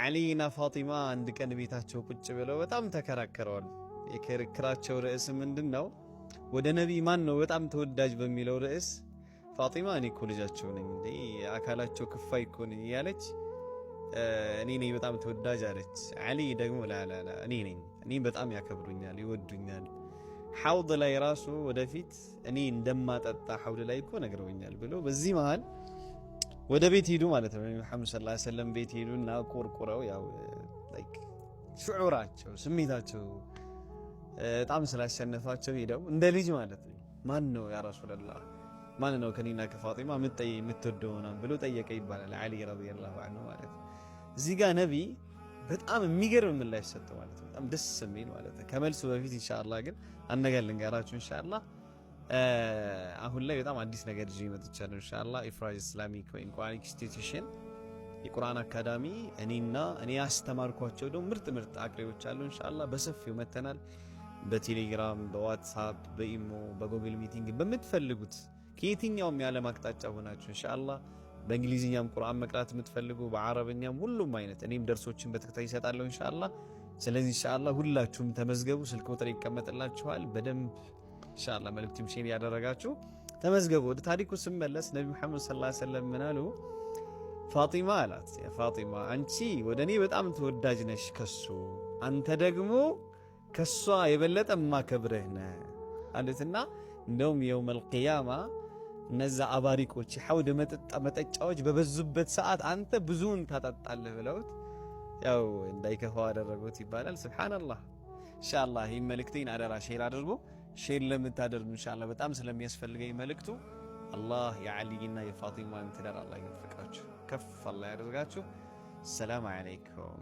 ዓሊና ፋጢማ አንድ ቀን ቤታቸው ቁጭ ብለው በጣም ተከራከረዋል። የክርክራቸው ርዕስ ምንድነው? ወደ ነቢይ ማን ነው በጣም ተወዳጅ በሚለው ርዕስ ፋጢማ እኔ እኮ ልጃቸው ነኝ እንዴ አካላቸው ክፋይ እኮ ነኝ ያለች እኔ ነኝ በጣም ተወዳጅ አለች። ዓሊ ደግሞ ላላላ እኔ ነኝ፣ እኔ በጣም ያከብሩኛል ይወዱኛል፣ ሐውድ ላይ ራሱ ወደፊት እኔ እንደማጠጣ ሐውድ ላይ እኮ ነግረውኛል ብሎ በዚህ መሃል ወደ ቤት ሄዱ ማለት ነው። መሐመድ ሰለላሁ ዐለይሂ ወሰለም ቤት ሄዱና ቆርቆረው ያው ላይክ ሽዑራቸው ስሜታቸው በጣም ስላሸነፋቸው ሄደው እንደ ልጅ ማለት ነው ማን ነው ያ ረሱላህ ማን ነው ከኔና ከፋጢማ የምትወደውና ብሎ ጠየቀ ይባላል። ዓሊ ረዲየላሁ ዐንሁ ማለት ነው። እዚህ ጋር ነቢ በጣም የሚገርም ምላሽ ሰጠ ማለት ነው። በጣም ደስ የሚል ማለት ነው። ከመልሱ በፊት ኢንሻአላህ ግን አንነገር ልንገራችሁ ኢንሻአላህ። አሁን ላይ በጣም አዲስ ነገር ይዤ መጥቻለሁ ኢንሻአላህ። ኢፍራጅ ኢስላሚክ ወይ ቁርአን ኢንስቲትዩሽን የቁርአን አካዳሚ እኔ ያስተማርኳቸው ደግሞ ምርጥ አቅሪዎች አሉ ኢንሻአላህ። በሰፊው መተናል። በቴሌግራም በዋትስአፕ በኢሞ በጉግል ሚቲንግ በምትፈልጉት ከየትኛውም የዓለም አቅጣጫ ሆናችሁ ኢንሻአላህ በእንግሊዝኛም ቁርአን መቅራት የምትፈልጉ በአረብኛም ሁሉም አይነት እኔም ደርሶችን በተከታይ ይሰጣለሁ ኢንሻአላህ። ስለዚህ ኢንሻአላህ ሁላችሁም ተመዝገቡ። ስልክ ቁጥር ይቀመጥላችኋል። በደንብ ኢንሻአላህ መልእክቱም ሼር ያደረጋችሁ ተመዝገቡ። ወደ ታሪኩ ስመለስ ነብዩ መሐመድ ሰለላሁ ዐለይሂ ወሰለም ምን አሉ? ፋጢማ አላት፣ ያ ፋጢማ አንቺ ወደኔ በጣም ተወዳጅ ነሽ ከሱ፣ አንተ ደግሞ ከሷ የበለጠ ማከብረህ ነህ አለትና እንደውም የውመል ቂያማ እነዛ አባሪቆች ሐውድ መጠጫዎች በበዙበት ሰዓት አንተ ብዙውን ታጠጣለህ ብለውት ያው እንዳይከፋው አደረጉት ይባላል። ሱብሃንአላህ። ኢንሻአላህ ይሄን መልእክቴን አደራ ሼር አድርጉ። ሼር ለምታደርጉ ኢንሻአላህ በጣም ስለሚያስፈልገኝ መልእክቱ አላህ የዓሊና የፋጢማን ትዳር አላህ ይወፍቃችሁ፣ ከፍ አላህ ያደርጋችሁ። ሰላም አለይኩም።